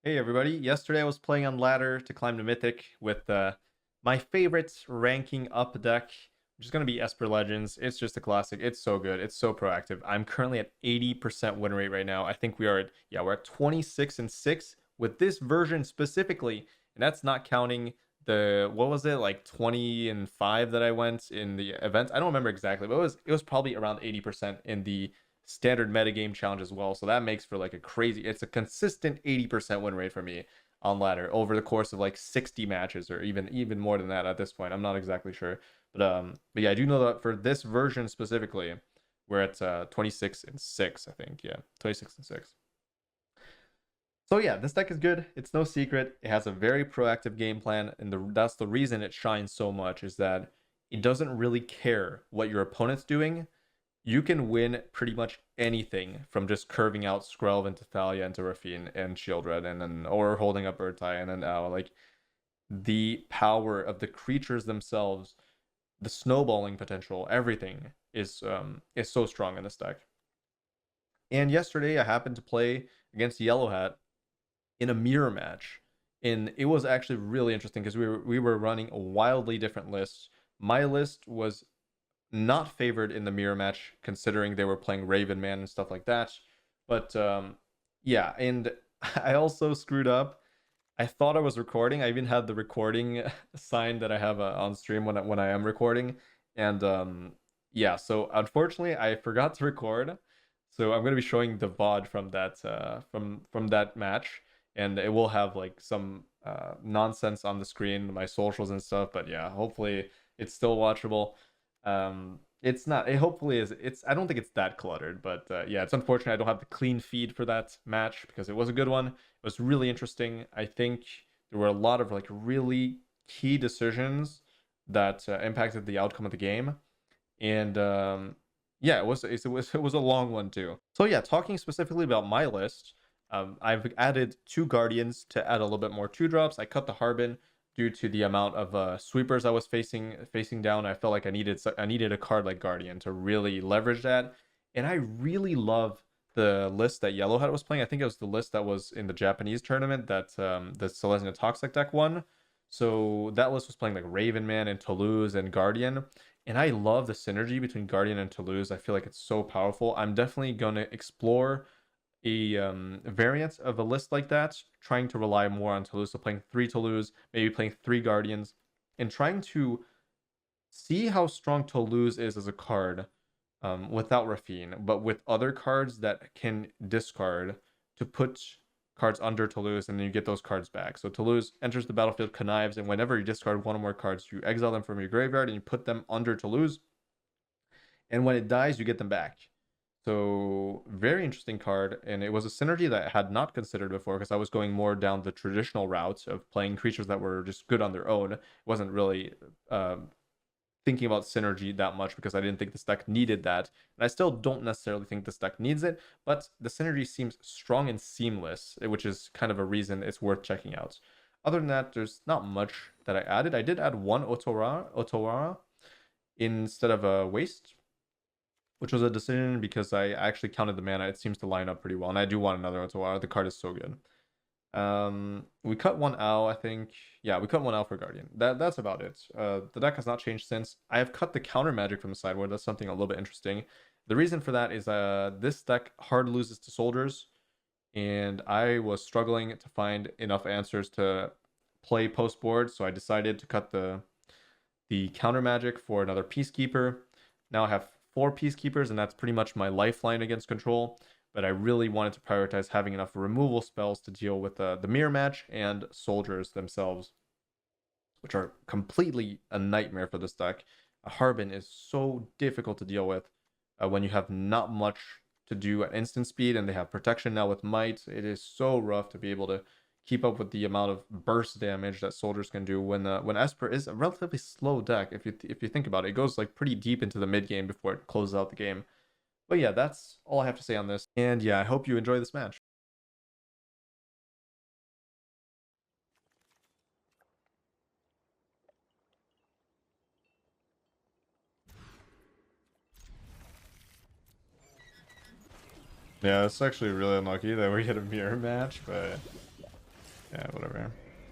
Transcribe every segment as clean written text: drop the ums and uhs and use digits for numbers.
Hey everybody, yesterday I was playing on ladder to climb to Mythic with my favorite ranking up deck, which is going to be Esper Legends. It's just a classic. It's so good. It's so proactive. I'm currently at 80% win rate right now. I think we're at 26 and 6 with this version specifically. And that's not counting what was it, like 20 and 5 that I went in the event. I don't remember exactly, but it was probably around 80% in the standard metagame challenge as well. So that makes for like it's a consistent 80% win rate for me on ladder over the course of like 60 matches or even more than that at this point. I'm not exactly sure. But yeah, I do know that for this version specifically, we're at 26 and 6, I think. Yeah, 26 and 6. So yeah, this deck is good. It's no secret. It has a very proactive game plan, and that's the reason it shines so much is that it doesn't really care what your opponent's doing. You can win pretty much anything from just curving out Skrelv into Thalia into Rafine and Shieldred and then or holding up Urtai and then Owl. Like the power of the creatures themselves, the snowballing potential, everything is so strong in this deck. And yesterday I happened to play against Yellowhat in a mirror match. And it was actually really interesting because we were running wildly different lists. My list was not favored in the mirror match, considering they were playing Raven Man and stuff like that. But yeah, and I also screwed up. I thought I was recording. I even had the recording sign that I have on stream when I am recording, and yeah. So unfortunately, I forgot to record. So I'm gonna be showing the VOD from that match, and it will have like some nonsense on the screen, my socials and stuff. But yeah, hopefully it's still watchable. It's not. It hopefully is. I don't think it's that cluttered, but yeah, it's unfortunate I don't have the clean feed for that match because it was a good one. It was really interesting. I think there were a lot of like really key decisions that impacted the outcome of the game, and yeah, it was a long one too. So yeah, talking specifically about my list, I've added 2 guardians to add a little bit more 2 drops. I cut the Harbin due to the amount of sweepers I was facing down. I felt like I needed a card like Guardian to really leverage that, and I really love the list that Yellowhat was playing. I think it was the list that was in the Japanese tournament that the Selesnya Toxic deck won. So that list was playing like Raven Man and Toulouse and Guardian. And I love the synergy between Guardian and Toulouse. I feel like it's so powerful. I'm definitely going to explore a variant of a list like that, trying to rely more on Toulouse. So playing 3 Toulouse, maybe playing 3 Guardians, and trying to see how strong Toulouse is as a card without Rafine, but with other cards that can discard to put cards under Toulouse, and then you get those cards back. So Toulouse enters the battlefield, connives, and whenever you discard one or more cards, you exile them from your graveyard and you put them under Toulouse. And when it dies, you get them back. So very interesting card, and it was a synergy that I had not considered before because I was going more down the traditional route of playing creatures that were just good on their own. It wasn't really thinking about synergy that much because I didn't think this deck needed that. And I still don't necessarily think this deck needs it, but the synergy seems strong and seamless, which is kind of a reason it's worth checking out. Other than that, there's not much that I added. I did add 1 Otawara instead of a waste, which was a decision because I actually counted the mana. It seems to line up pretty well, and I do want another Otawara. The card is so good. We cut 1 owl, I think. Yeah, we cut 1 owl for Guardian. That's about it. The deck has not changed since. I have cut the counter magic from the sideboard. That's something a little bit interesting. The reason for that is this deck hard loses to soldiers, and I was struggling to find enough answers to play post board, so I decided to cut the counter magic for another Peacekeeper. Now I have 4 Peacekeepers, and that's pretty much my lifeline against control. But I really wanted to prioritize having enough removal spells to deal with the mirror match and soldiers themselves, which are completely a nightmare for this deck. A Harbin is so difficult to deal with when you have not much to do at instant speed, and they have protection now with Might. It is so rough to be able to keep up with the amount of burst damage that soldiers can do when Esper is a relatively slow deck. If you think about it, it goes like pretty deep into the mid game before it closes out the game. But yeah, that's all I have to say on this. And yeah, I hope you enjoy this match. Yeah, it's actually really unlucky that we hit a mirror match, but Yeah, whatever.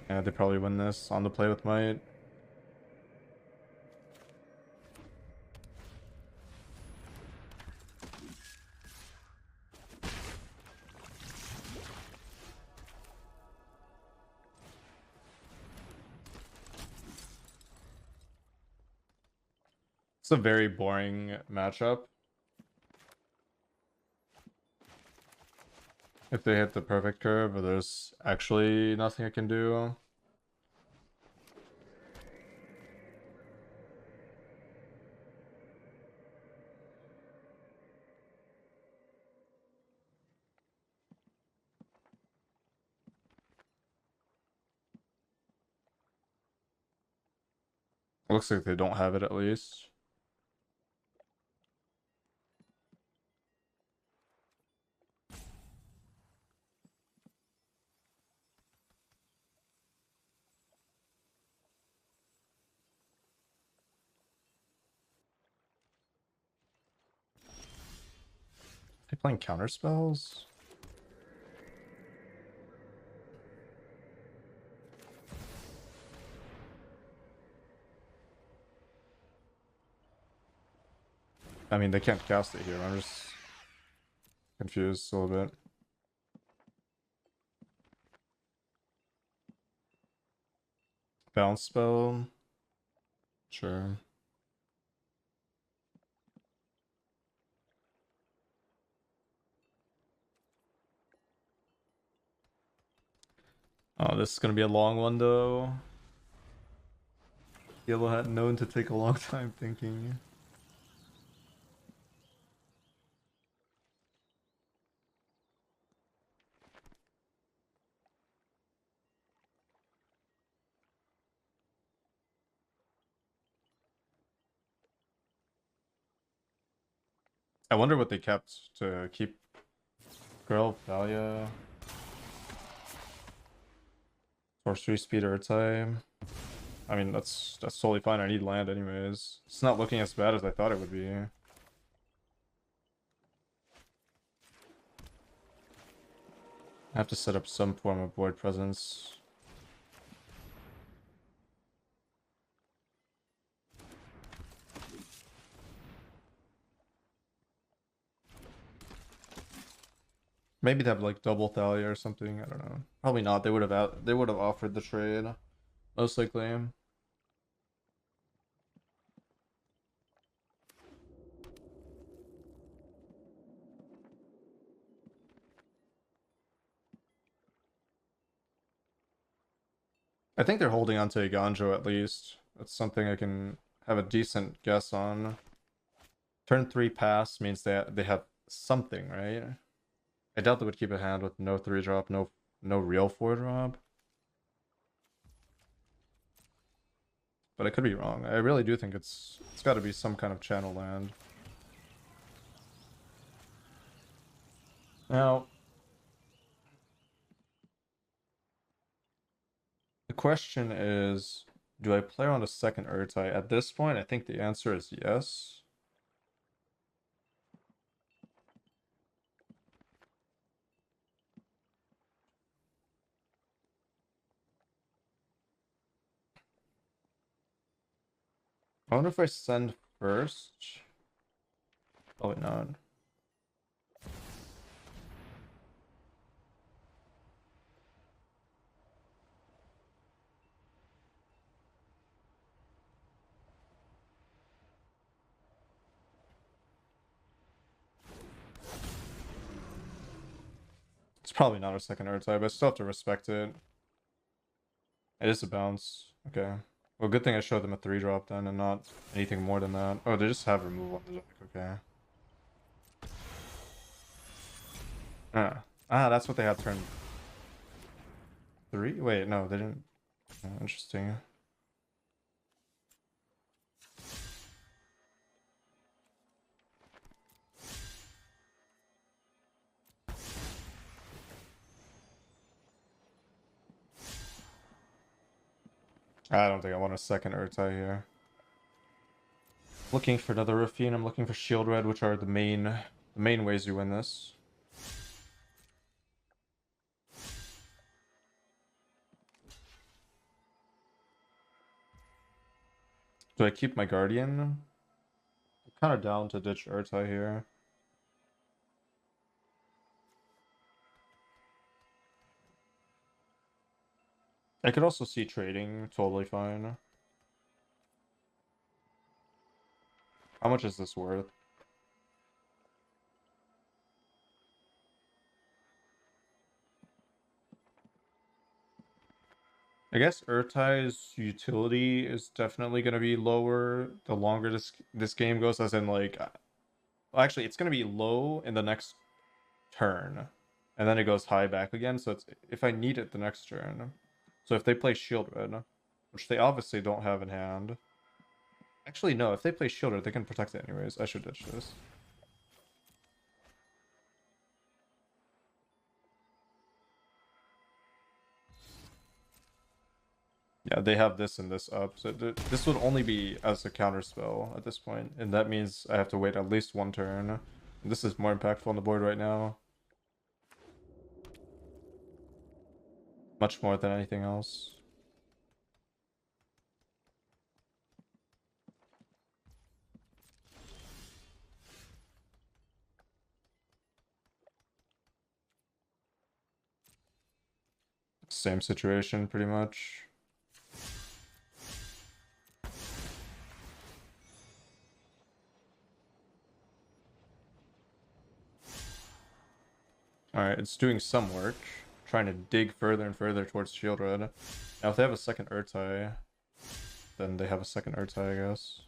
Yeah, they probably win this on the play with Might. It's a very boring matchup. If they hit the perfect curve, there's actually nothing I can do. It looks like they don't have it at least. They playing counter spells? I mean, they can't cast it here. I'm just confused a little bit. Bounce spell? Sure. Oh, this is gonna be a long one though. Yellowhat known to take a long time thinking. I wonder what they kept to keep Girl, Valia. Sorcery speed or time. I mean, that's totally fine. I need land anyways. It's not looking as bad as I thought it would be. I have to set up some form of void presence. Maybe they have like double Thalia or something. I don't know. Probably not. They would have offered the trade, most likely. I think they're holding on to a Ganjo at least. That's something I can have a decent guess on. Turn 3 pass means that they have something, right? I doubt they would keep a hand with no 3-drop, no real 4-drop. But I could be wrong. I really do think it's got to be some kind of channel land. Now, the question is, do I play on a second Urtai? At this point, I think the answer is yes. I wonder if I send first. Probably not. It's probably not a second Urtai, but I still have to respect it. It is a bounce. Okay. Well, good thing I showed them a 3-drop then and not anything more than that. Oh, they just have removal on the deck. Okay. That's what they had turn 3? Wait, no, they didn't. Oh, interesting. I don't think I want a second Urtai here. Looking for another Rafine. I'm looking for Shield Red, which are the main ways you win this. Do I keep my Guardian? I'm kind of down to ditch Urtai here. I could also see trading, totally fine. How much is this worth? I guess Urtai's utility is definitely going to be lower the longer this game goes, as in like, well, actually it's going to be low in the next turn, and then it goes high back again. So it's if I need it the next turn. So if they play Shieldred, which they obviously don't have in hand. Actually, no, if they play Shieldred, they can protect it anyways. I should ditch this. Yeah, they have this and this up, so this would only be as a counter spell at this point, and that means I have to wait at least one turn. This is more impactful on the board right now. Much more than anything else. Same situation, pretty much. Alright, it's doing some work. Trying to dig further and further towards Shieldred. Now, if they have a second Urtai, then they have a second Urtai, I guess.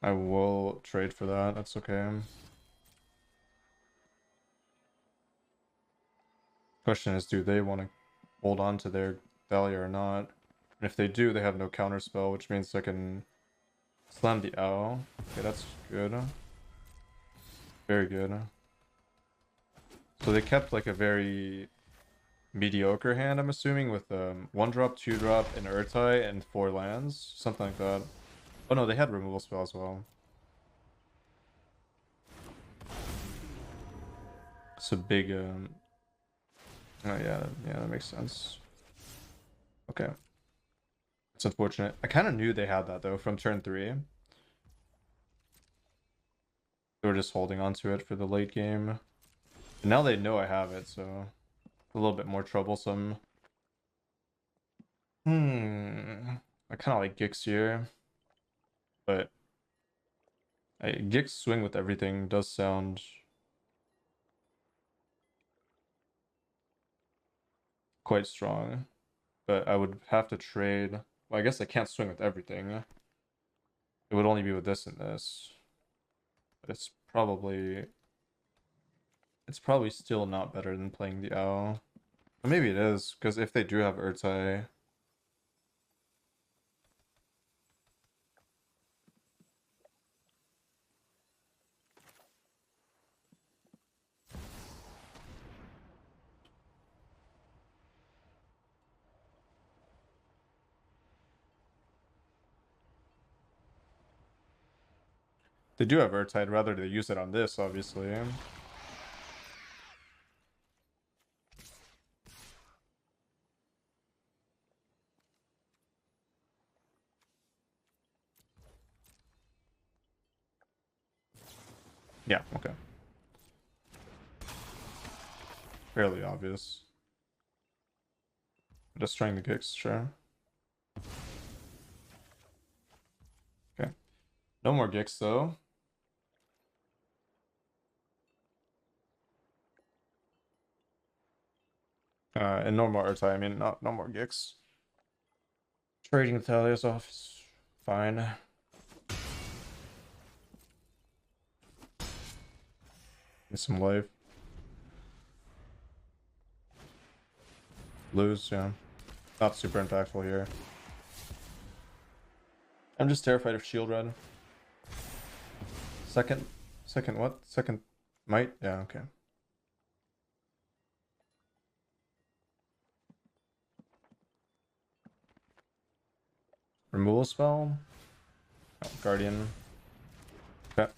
I will trade for that, that's okay. Question is, do they want to hold on to their Dahlia or not? And if they do, they have no counter spell, which means I can slam the owl. Okay, that's good. Very good. So they kept like a very mediocre hand, I'm assuming, with 1-drop, 2-drop, an Urtai, and 4 lands. Something like that. Oh no, they had removal spell as well. It's a big oh yeah, that makes sense. Okay. It's unfortunate. I kind of knew they had that though from turn 3. They were just holding on to it for the late game. And now they know I have it, so a little bit more troublesome. I kind of like Gix here, but Gix swing with everything does sound quite strong, but I would have to trade. Well, I guess I can't swing with everything. It would only be with this and this, but it's probably still not better than playing the owl. Or maybe it is, because if they do have Urtai, they do have Urtai. I'd rather they use it on this, obviously. Yeah, okay. Fairly obvious. Just trying the kicks, sure. Okay. No more Gix though. And no more Urtai, I mean, not no more Gix. Trading the Thalias off is fine. Get some life. Lose, yeah. Not super impactful here. I'm just terrified of Shield Red. Second what? Second might? Yeah, okay. Removal spell? Oh, Guardian. Okay.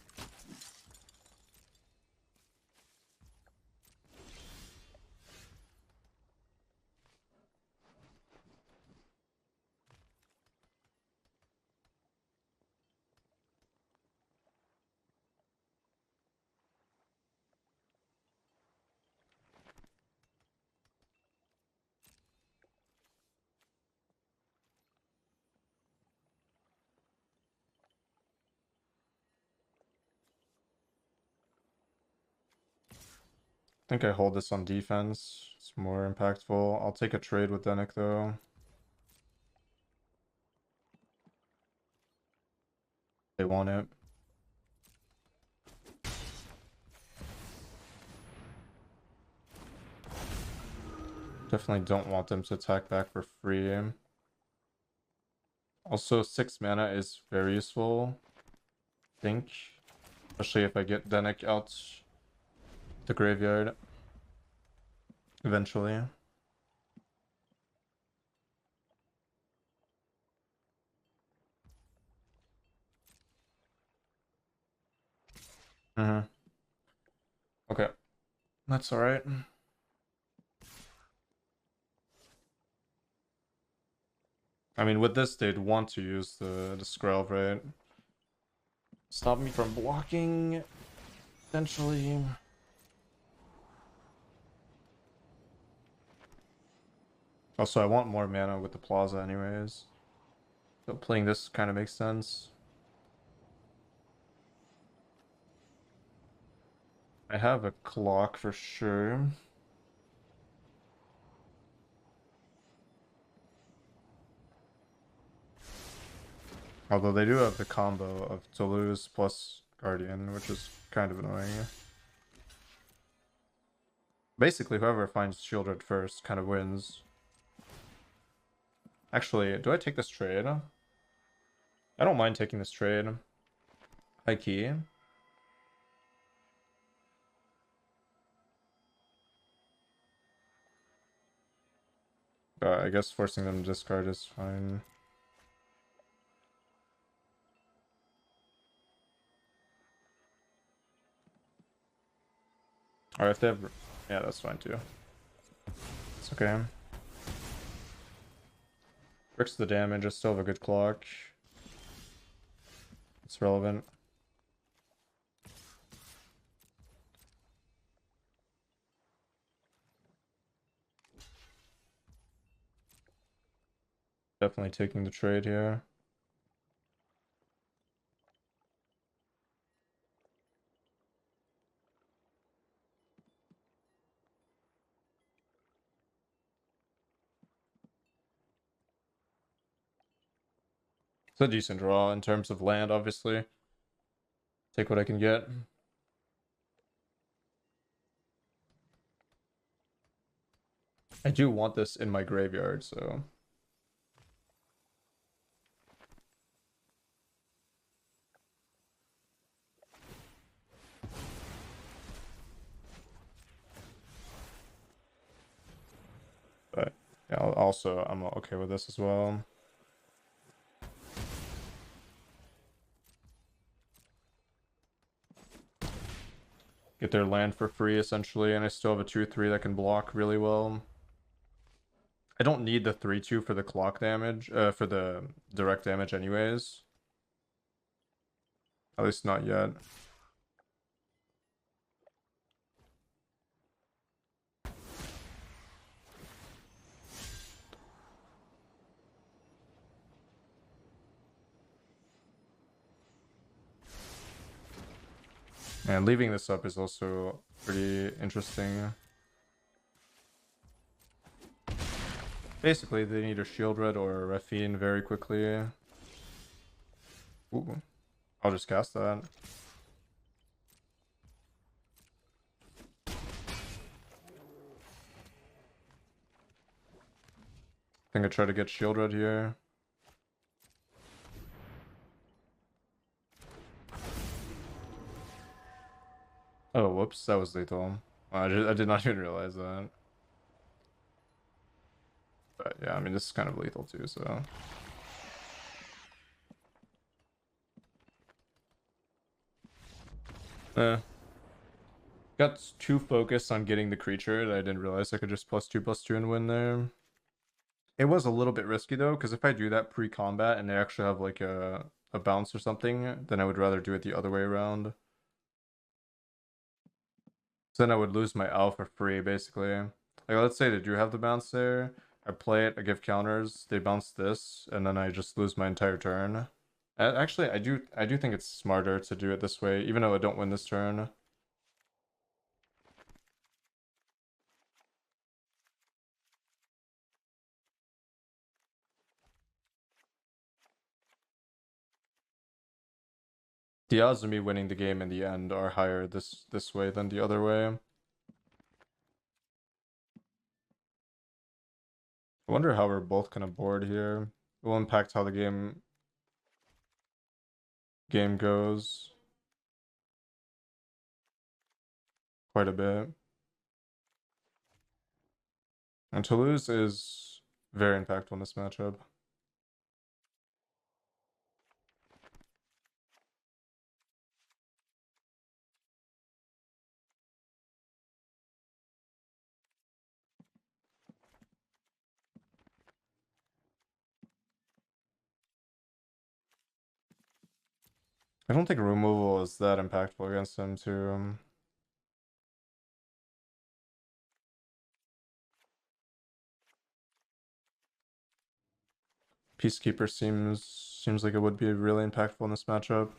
think I hold this on defense. It's more impactful. I'll take a trade with Denick though. They want it. Definitely don't want them to attack back for free. Also, 6 mana is very useful, I think. Especially if I get Denick out the graveyard eventually. Okay. That's alright. I mean, with this, they'd want to use the Skrelv, right? Stop me from blocking, potentially. Also, I want more mana with the Plaza anyways. So playing this kind of makes sense. I have a clock for sure. Although they do have the combo of Toulouse plus Guardian, which is kind of annoying. Basically, whoever finds Shieldred first kind of wins. Actually, do I take this trade? I don't mind taking this trade. High key. I guess forcing them to discard is fine. Or if they have... Yeah, that's fine too. It's okay. Bricks the damage, I still have a good clock. It's relevant. Definitely taking the trade here. It's a decent draw in terms of land, obviously. Take what I can get. I do want this in my graveyard, so... But yeah, also, I'm okay with this as well. Get their land for free, essentially, and I still have a 2/3 that can block really well. I don't need the 3/2 for the clock damage, for the direct damage anyways. At least not yet. And leaving this up is also pretty interesting. Basically, they need a Shield Red or a Raffine very quickly. Ooh. I'll just cast that. I think I try to get Shield Red here. Oh, whoops, that was lethal. I did not even realize that. But yeah, I mean, this is kind of lethal too, so... Got too focused on getting the creature that I didn't realize I could just +2/+2 and win there. It was a little bit risky though, because if I do that pre-combat and they actually have like a bounce or something, then I would rather do it the other way around. So then I would lose my owl for free, basically. Like, let's say they do have the bounce there. I play it, I give counters, they bounce this, and then I just lose my entire turn. Actually, I do think it's smarter to do it this way, even though I don't win this turn. The odds of me winning the game in the end are higher this way than the other way. I wonder how we're both kind of bored here. It will impact how the game goes quite a bit. And to lose is very impactful in this matchup. I don't think removal is that impactful against him too. Peacekeeper seems like it would be really impactful in this matchup.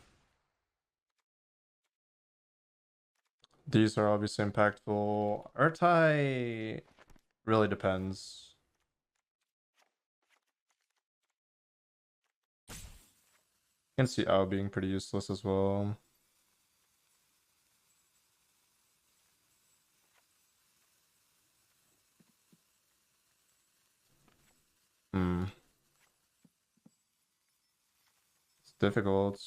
These are obviously impactful. Urtai really depends. I can see Ao being pretty useless as well. It's difficult.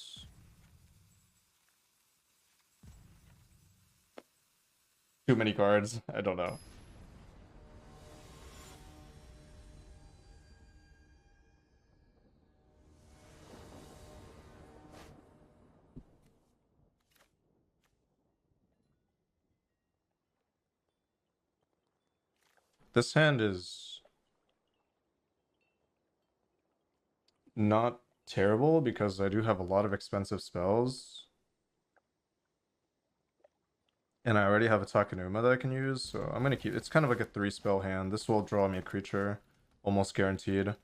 Too many cards. I don't know. This hand is not terrible because I do have a lot of expensive spells. And I already have a Takenuma that I can use, so I'm gonna keep... It's kind of like a 3-spell hand. This will draw me a creature, almost guaranteed.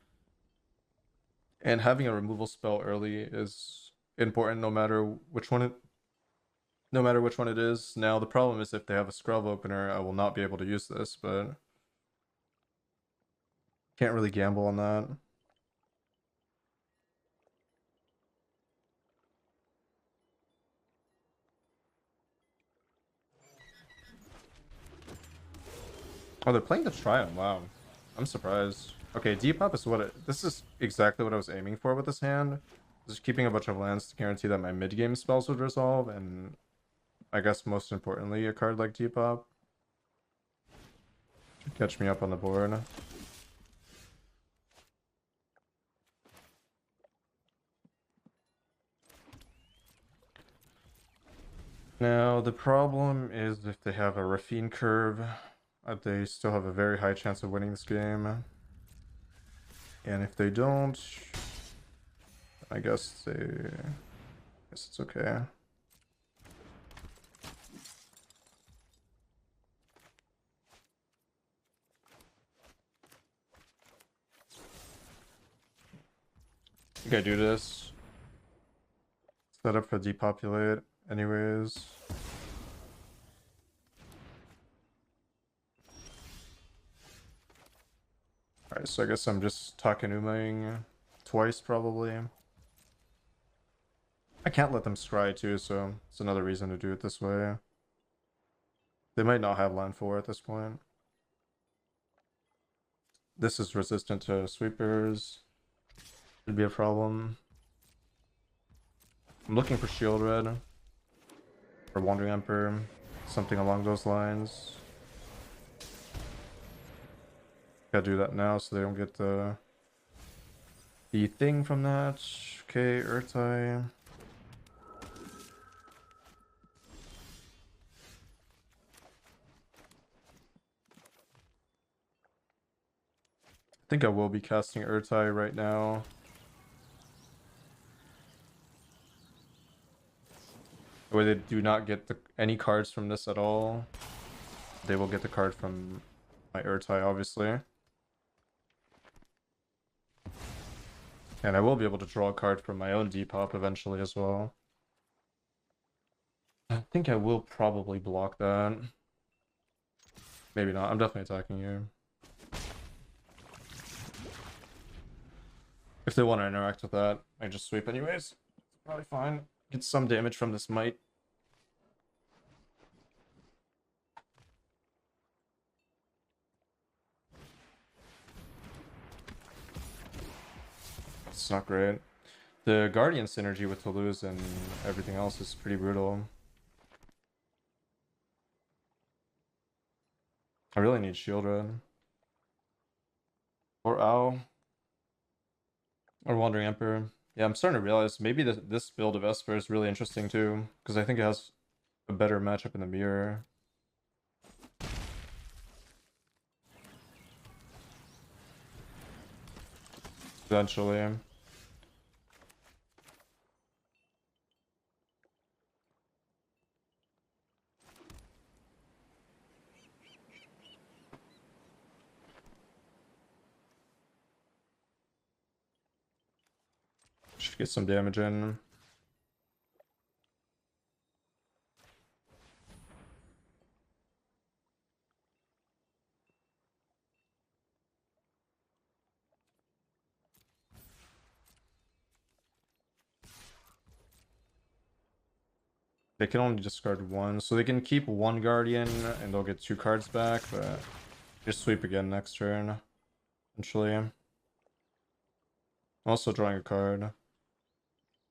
And having a removal spell early is important no matter which one it is. Now the problem is if they have a Scrub opener, I will not be able to use this, but can't really gamble on that. Oh, they're playing the Triumph. Wow. I'm surprised. Okay, Depop is this is exactly what I was aiming for with this hand. Just keeping a bunch of lands to guarantee that my mid-game spells would resolve, and I guess most importantly, a card like Depop should catch me up on the board. Now, the problem is if they have a Raffine curve, they still have a very high chance of winning this game. And if they don't, I guess it's okay. I think I do this. Set up for depopulate anyways. Alright, so I guess I'm just Takenumaing twice probably. I can't let them scry too, so it's another reason to do it this way. They might not have land 4 at this point. This is resistant to sweepers. Should be a problem. I'm looking for Shield Red. Or Wandering Emperor. Something along those lines. Gotta do that now so they don't get the thing from that. Okay, Urtai. I think I will be casting Urtai right now. Where they do not get any cards from this at all. They will get the card from my Urtai, obviously. And I will be able to draw a card from my own Depop eventually as well. I think I will probably block that. Maybe not. I'm definitely attacking you. If they want to interact with that, I just sweep anyways. Probably fine. Get some damage from this Might. It's not great. The Guardian synergy with Toulouse and everything else is pretty brutal. I really need Shield Red. Or Owl. Or Wandering Emperor. Yeah, I'm starting to realize maybe this build of Esper is really interesting too, because I think it has a better matchup in the mirror. Eventually. Should get some damage in. They can only discard one, so they can keep one Guardian and they'll get 2 cards back, but just sweep again next turn, eventually. I'm also drawing a card.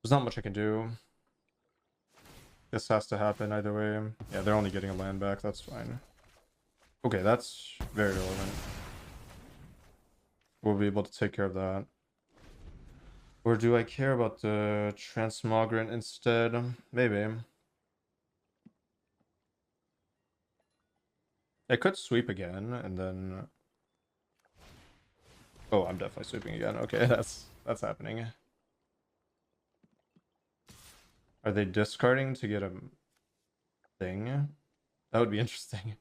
There's not much I can do. This has to happen either way. Yeah, they're only getting a land back, that's fine. Okay, that's very relevant. We'll be able to take care of that. Or do I care about the Transmogrant instead? Maybe. I could sweep again, and then... Oh, I'm definitely sweeping again. Okay, that's happening. Are they discarding to get a thing? That would be interesting.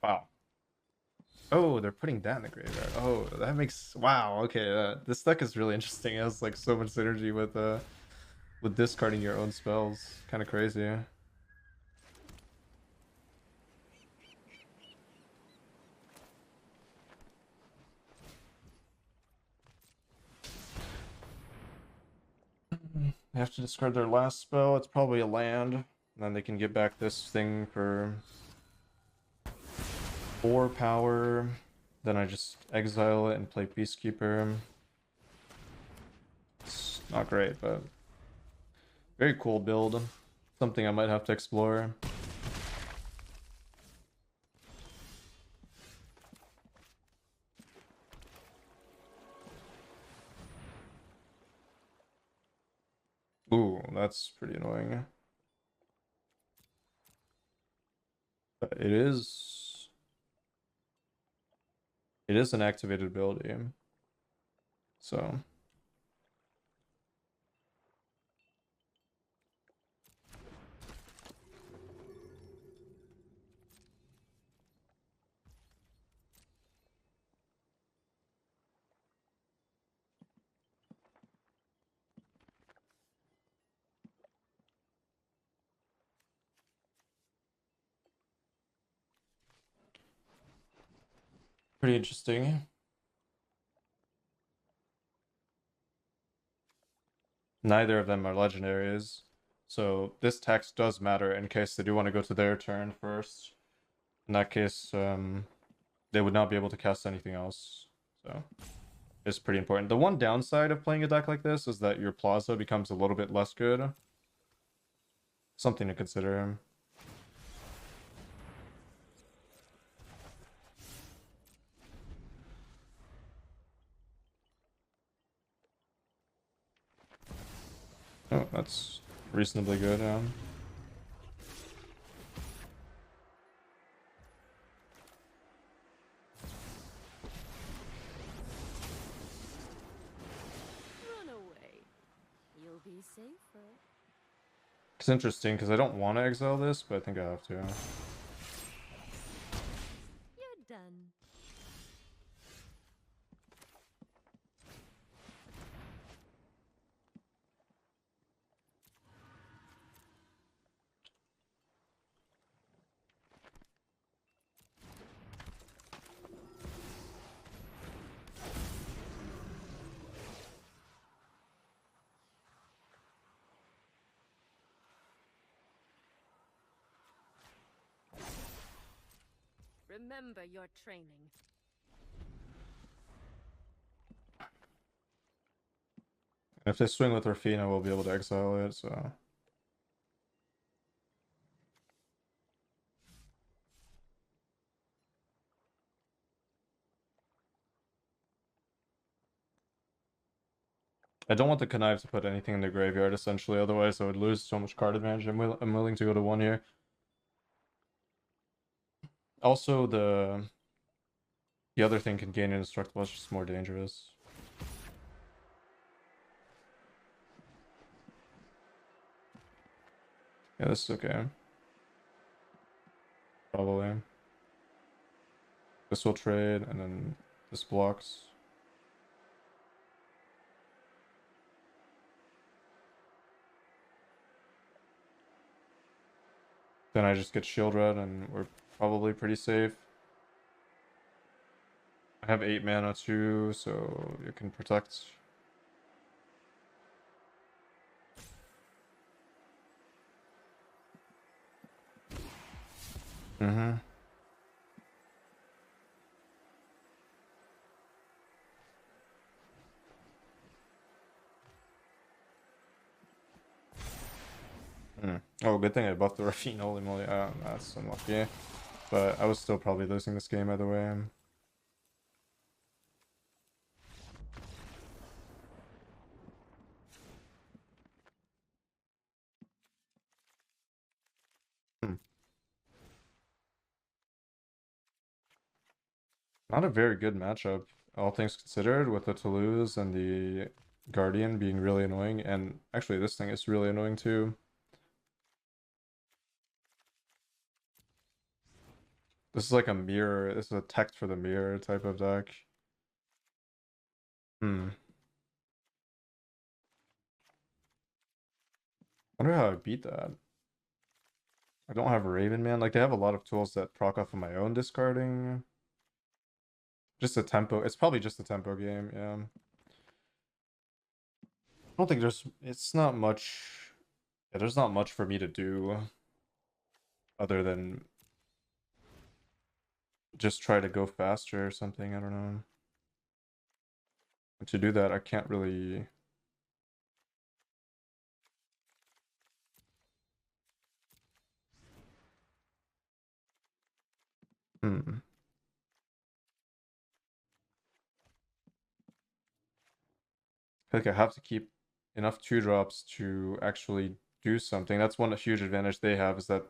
Wow. Oh, they're putting that in the graveyard. Oh, that makes... Wow, okay. This deck is really interesting. It has like so much synergy with discarding your own spells. Kind of crazy. They have to discard their last spell. It's probably a land. And then they can get back this thing for 4 power. Then I just exile it and play Peacekeeper. It's not great, but very cool build. Something I might have to explore. Ooh, that's pretty annoying. But it is an activated ability. So pretty interesting. Neither of them are legendaries. So this text does matter in case they do want to go to their turn first. In that case, they would not be able to cast anything else. So it's pretty important. The one downside of playing a deck like this is that your Plaza becomes a little bit less good. Something to consider. Oh, that's reasonably good. Run away. You'll be safer. It's interesting because I don't want to exile this, but I think I have to. You're done. Remember your training. If they swing with Rafina, we'll be able to exile it, so... I don't want the Connive to put anything in the graveyard, essentially, otherwise I would lose so much card advantage. I'm willing to go to 1 here. Also, the other thing can gain indestructible, it's just more dangerous. Yeah, this is okay. Probably. This will trade, and then this blocks. Then I just get shield red, and we're probably pretty safe. I have 8 mana too, so you can protect. Mm-hmm. Oh, good thing I buffed the Rafine, holy moly. That's unlucky. But I was still probably losing this game either way. Hmm. Not a very good matchup, all things considered, with the Toulouse and the Guardian being really annoying. And actually, this thing is really annoying too. This is like a mirror. This is a text for the mirror type of deck. Wonder how I beat that. I don't have a Raven Man. Like, they have a lot of tools that proc off of my own discarding. Just a tempo. It's probably just a tempo game, yeah. I don't think it's not much. Yeah, there's not much for me to do other than just try to go faster or something. I don't know. And to do that, I can't really. Hmm. I feel like I have to keep enough 2-drops to actually do something. That's one huge advantage they have, is that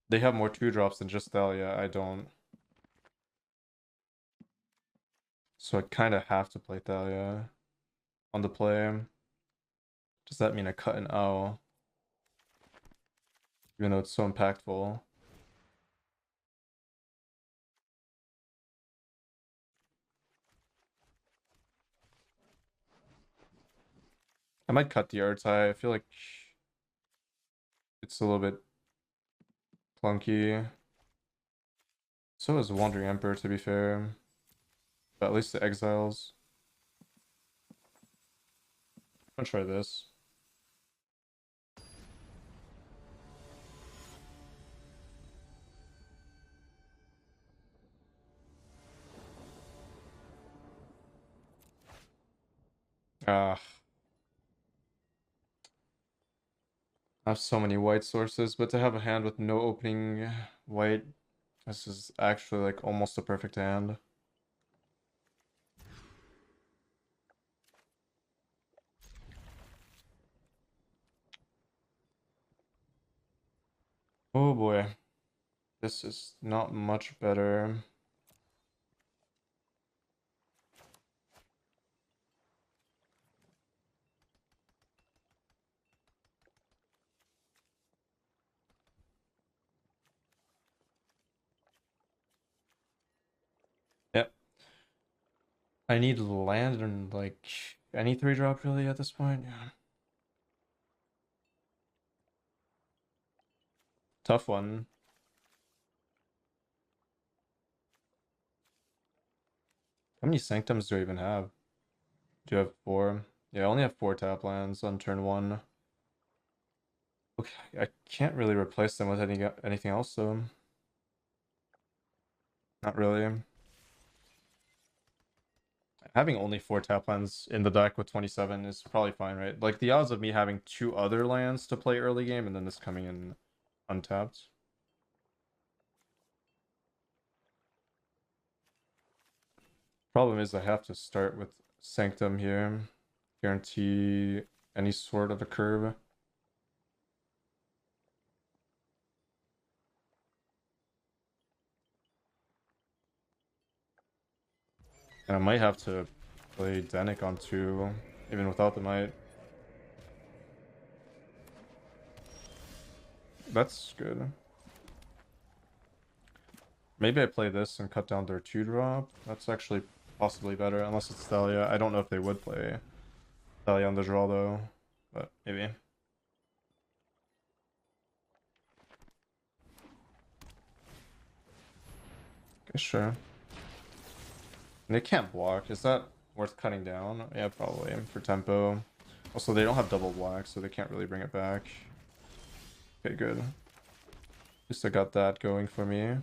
they have more 2-drops than just Thalia. I don't. So I kind of have to play Thalia on the play. Does that mean I cut an owl? Even though it's so impactful. I might cut the Artai. I feel like it's a little bit clunky. So is Wandering Emperor, to be fair. But at least the exiles. I'm gonna try this. Ah, I have so many white sources, but to have a hand with no opening white, this is actually like almost a perfect hand. Oh boy. This is not much better. Yep. I need land and like any 3-drop really at this point. Yeah. Tough one. How many sanctums do I even have? Do you have 4? Yeah, I only have 4 tap lands on turn 1. Okay, I can't really replace them with anything else though. Not really. Having only 4 tap lands in the deck with 27 is probably fine, right? Like the odds of me having 2 other lands to play early game and then this coming in untapped. Problem is I have to start with Sanctum here. Guarantee any sort of a curve. And I might have to play Danik on 2, even without the might. That's good. Maybe I play this and cut down their 2-drop. That's actually possibly better, unless it's Thalia. I don't know if they would play Thalia on the draw though, but maybe. Okay, sure. And they can't block. Is that worth cutting down? Yeah, probably for tempo. Also, they don't have double block, so they can't really bring it back. Okay, good. At least I got that going for me.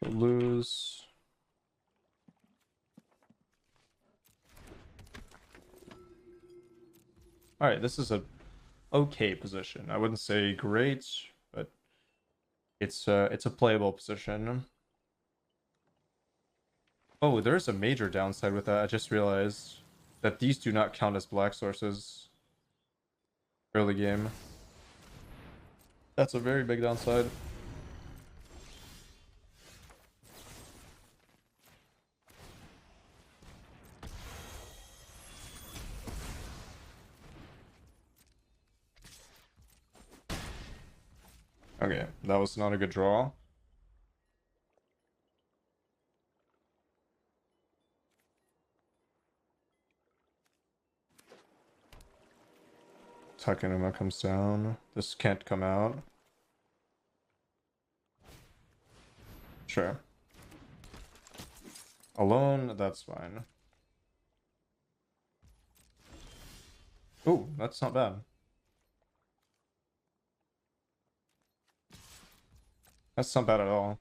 So lose. Alright, this is a okay position. I wouldn't say great, but it's a playable position. Oh, there's a major downside with that. I just realized that these do not count as black sources early game. That's a very big downside. Okay, that was not a good draw. Takenuma comes down. This can't come out. Sure. Alone, that's fine. Ooh, that's not bad. That's not bad at all.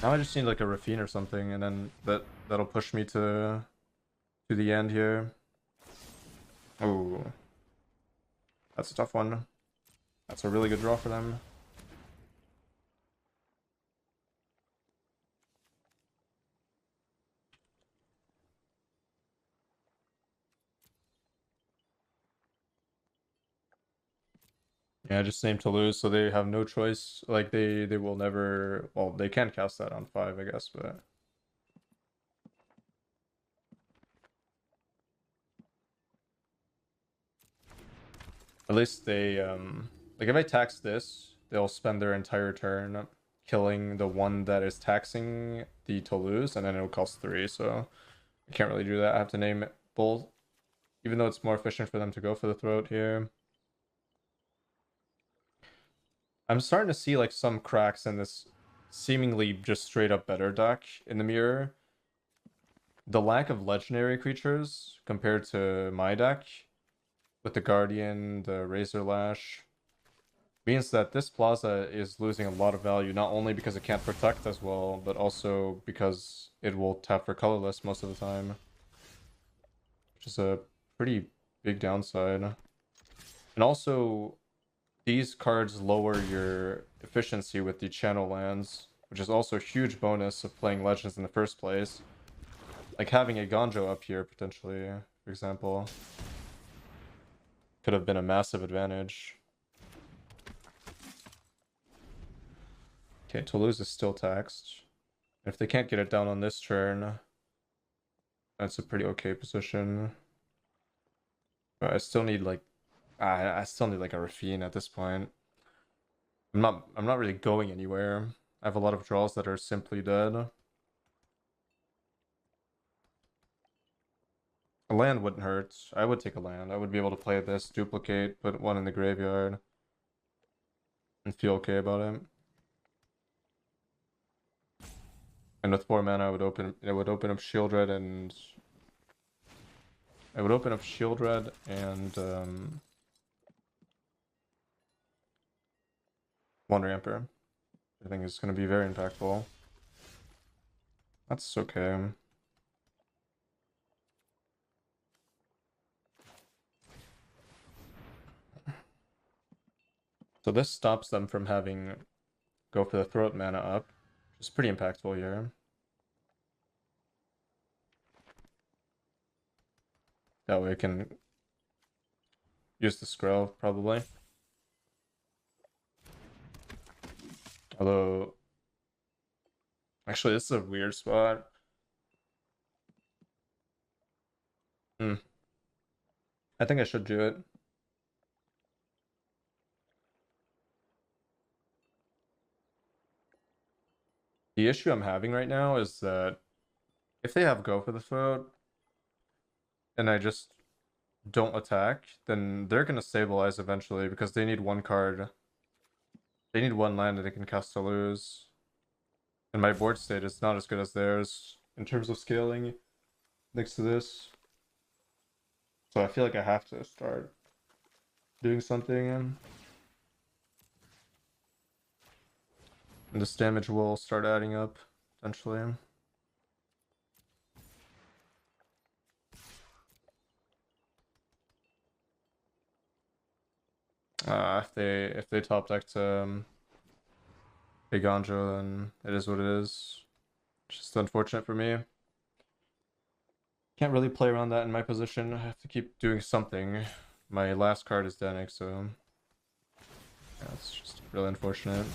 Now I just need like a Rafine or something, and then that'll push me to the end here. Oh, that's a tough one. That's a really good draw for them. Yeah, just name to lose, so they have no choice. Like they will never. Well, they can cast that on 5, I guess, but at least they like if I tax this, they'll spend their entire turn killing the one that is taxing the Toulouse, and then it'll cost 3. So I can't really do that. I have to name it both, even though it's more efficient for them to go for the throat here. I'm starting to see like some cracks in this seemingly just straight up better deck in the mirror. The lack of legendary creatures compared to my deck with the Guardian, the Razor Lash, means that this Plaza is losing a lot of value, not only because it can't protect as well, but also because it will tap for colorless most of the time, which is a pretty big downside. And also, these cards lower your efficiency with the channel lands, which is also a huge bonus of playing Legends in the first place. Like having a Ganjo up here, potentially, for example, could have been a massive advantage. Okay, Toulouse is still taxed. If they can't get it down on this turn, that's a pretty okay position. But I still need like I still need like a Rafine at this point. I'm not really going anywhere. I have a lot of draws that are simply dead. A land wouldn't hurt. I would take a land. I would be able to play this, duplicate, put one in the graveyard, and feel okay about it. And with 4 mana, it would open up Shieldred, and I would open up Shield Red and Wandering Emperor. I think it's going to be very impactful. That's okay. So this stops them from having go for the Throat mana up, which is pretty impactful here. That way I can use the Scroll, probably. Although, actually, this is a weird spot. I think I should do it. The issue I'm having right now is that if they have go for the throat and I just don't attack, then they're going to stabilize eventually because they need one card. They need one land that they can cast to lose. And my board state is not as good as theirs in terms of scaling next to this. So I feel like I have to start doing something. And this damage will start adding up eventually. If they top decked Big Anjo, then it is what it is. It's just unfortunate for me. Can't really play around that in my position. I have to keep doing something. My last card is Danik, so yeah, it's just really unfortunate.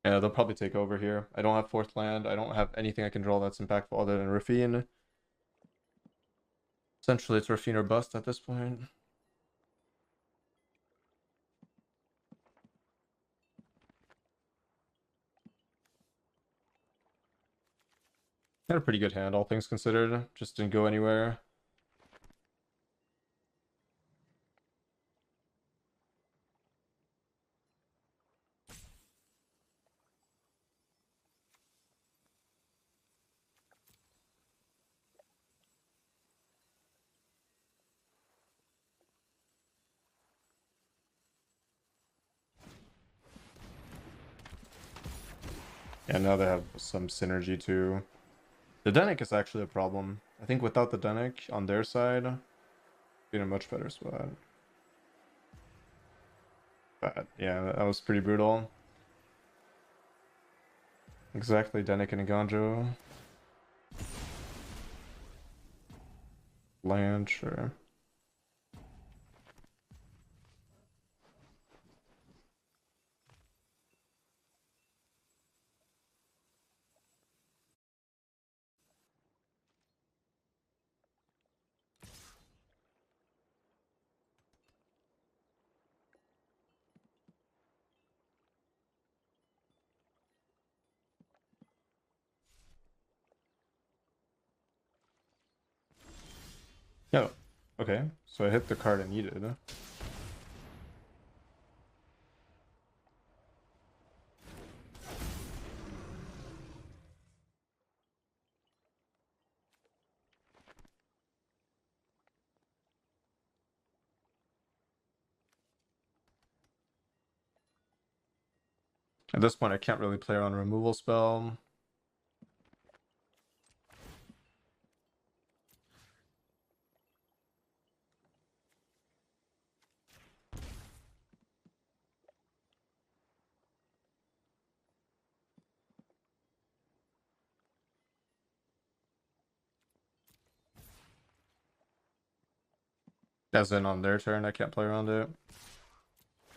Yeah, they'll probably take over here. I don't have fourth land. I don't have anything I can draw that's impactful other than Rafine. Essentially, it's Rafine or bust at this point. Had a pretty good hand, all things considered. Just didn't go anywhere. Yeah, now they have some synergy too. The Danik is actually a problem. I think without the Danik on their side, be in a much better spot. But yeah, that was pretty brutal. Exactly, Danik and Ganjo. Land, sure. Oh, okay. So I hit the card I needed. At this point, I can't really play around a removal spell. As in on their turn, I can't play around it.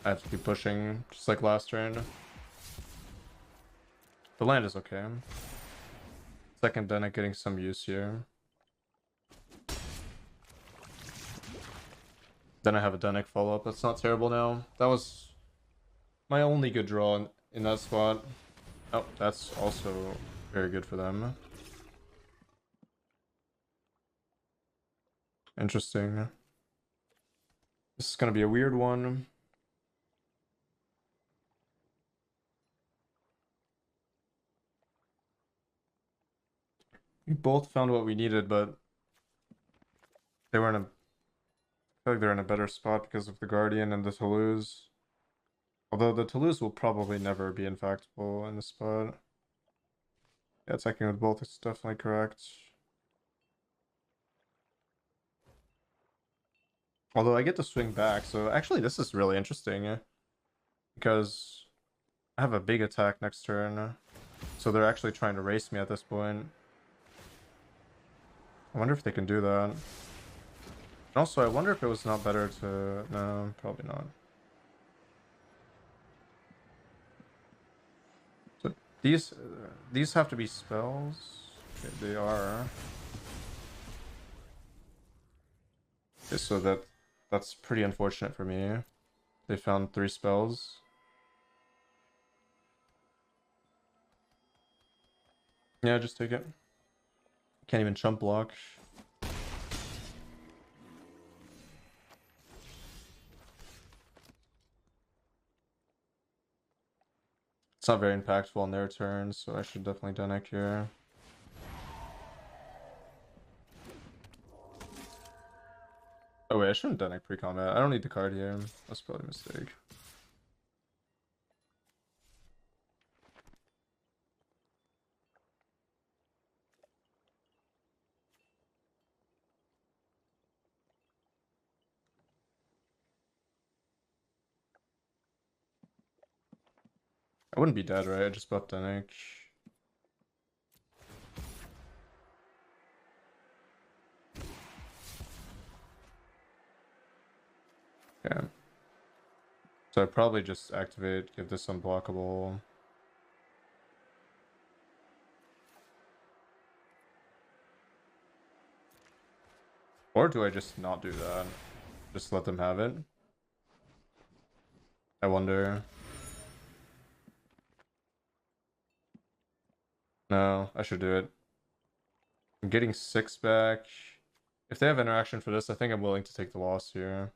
I have to keep pushing, just like last turn. The land is okay. Second Dennet getting some use here. Then I have a Dennet follow-up. That's not terrible now. That was my only good draw in that spot. Oh, that's also very good for them. Interesting. This is gonna be a weird one. We both found what we needed, but they were in a. I feel like they're in a better spot because of the Guardian and the Toulouse. Although the Toulouse will probably never be infactable in this spot. Yeah, attacking with both is definitely correct. Although I get to swing back, so actually this is really interesting because I have a big attack next turn. So they're actually trying to race me at this point. I wonder if they can do that. And also, I wonder if it was not better to... No, probably not. So these have to be spells? Okay, they are. Okay, so that's pretty unfortunate for me. They found 3 spells. Yeah, just take it. Can't even chump block. It's not very impactful on their turn, so I should definitely Denek here. Oh wait, I shouldn't Denek pre-combat. I don't need the card here. That's probably a mistake. I wouldn't be dead, right? I just buffed Denek. Okay. So I'd probably just activate, give this unblockable. Or do I just not do that? Just let them have it? I wonder. No, I should do it. I'm getting 6 back. If they have interaction for this, I think I'm willing to take the loss here.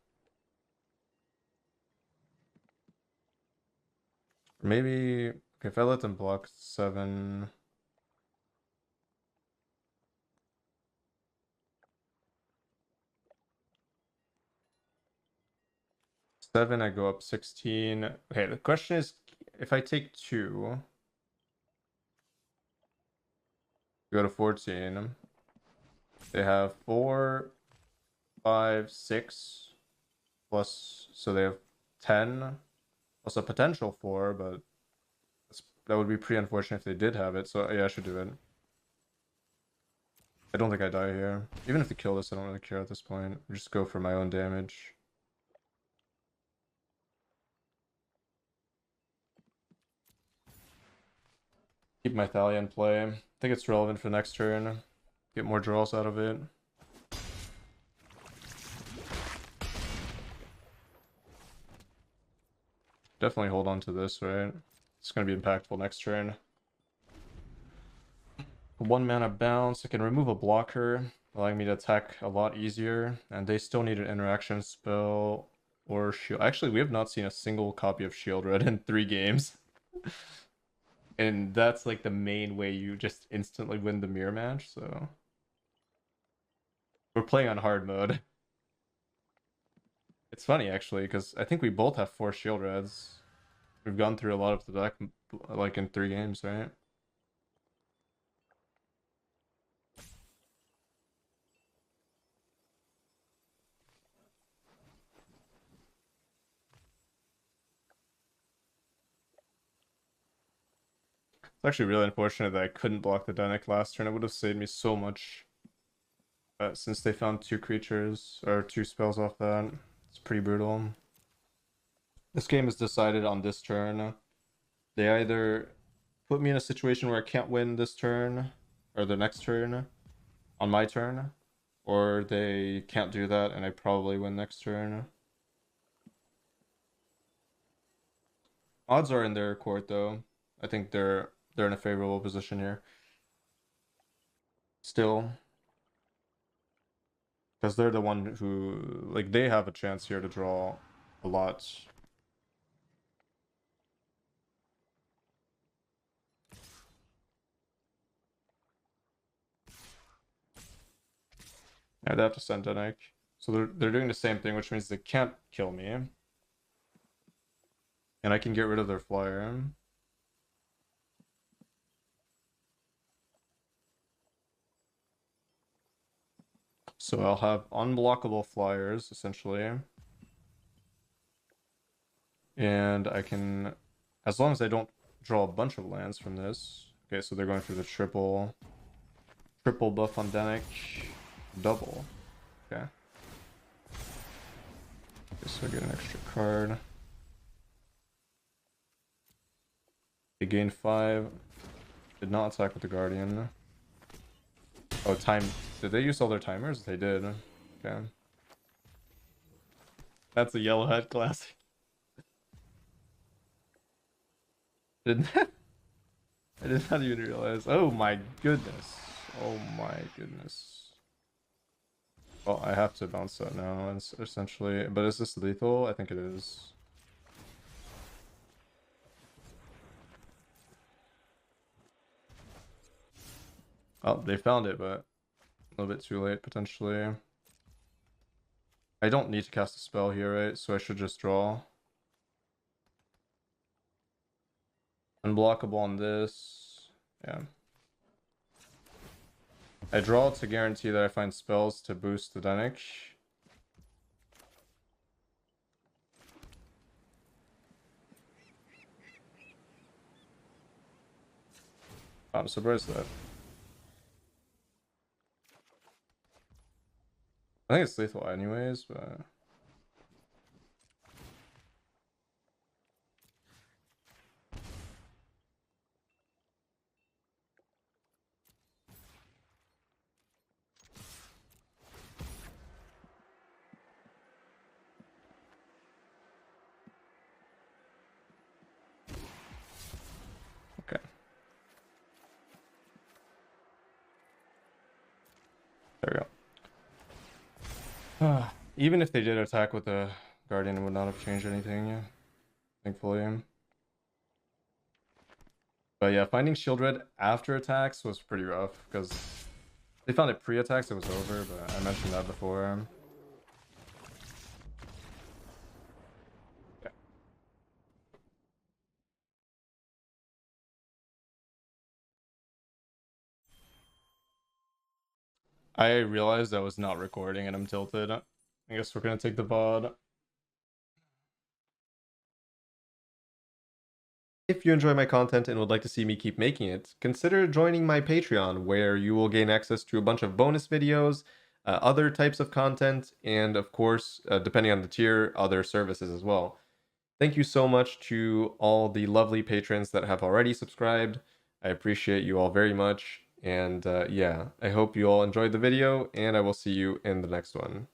Maybe... Okay, if I let them block 7... 7, I go up 16. Okay, the question is, if I take 2... Go to 14. They have 4, 5, 6... Plus... So they have 10... Plus a potential 4, but... That would be pretty unfortunate if they did have it, so yeah, I should do it. I don't think I die here. Even if they kill this, I don't really care at this point. I just go for my own damage. Keep my Thalia in play. I think it's relevant for next turn. Get more draws out of it. Definitely hold on to this, right? It's going to be impactful next turn. 1 mana bounce. I can remove a blocker, allowing me to attack a lot easier. And they still need an interaction spell or shield. Actually, we have not seen a single copy of Shield Red in 3 games. And that's like the main way you just instantly win the mirror match, so... We're playing on hard mode. It's funny, actually, because I think we both have 4 Shield Reds. We've gone through a lot of the deck, like, in 3 games, right? It's actually really unfortunate that I couldn't block the Denek last turn. It would have saved me so much. Since they found 2 creatures, or 2 spells off that. It's pretty brutal. This game is decided on this turn. They either put me in a situation where I can't win this turn, or the next turn, on my turn, or they can't do that and I probably win next turn. Odds are in their court though. I think they're in a favorable position here. Still. Because they're the one who, like, they have a chance here to draw a lot. Yeah, they have to send Denik. So they're doing the same thing, which means they can't kill me. And I can get rid of their flyer. So I'll have unblockable flyers, essentially. And I can, as long as I don't draw a bunch of lands from this. Okay, so they're going through the triple buff on Denik. Double. Okay. So I get an extra card. They gain 5. Did not attack with the Guardian. Oh, time. Did they use all their timers? They did. Okay. That's a Yellowhat classic. Did I did not even realize. Oh my goodness. Oh my goodness. Well, I have to bounce that now, essentially. But is this lethal? I think it is. Oh, they found it, but a little bit too late, potentially. I don't need to cast a spell here, right? So I should just draw. Unblockable on this. Yeah. I draw to guarantee that I find spells to boost the Denik. I'm surprised that. I think it's lethal anyways, but... Okay. There we go. Even if they did attack with the Guardian, it would not have changed anything, thankfully. But yeah, finding Shield Red after attacks was pretty rough, because they found it pre-attacks, it was over, but I mentioned that before. Okay. I realized I was not recording and I'm tilted. I guess we're gonna take the VOD. If you enjoy my content and would like to see me keep making it, consider joining my Patreon, where you will gain access to a bunch of bonus videos, other types of content, and of course, depending on the tier, other services as well. Thank you so much to all the lovely patrons that have already subscribed. I appreciate you all very much. And yeah, I hope you all enjoyed the video, and I will see you in the next one.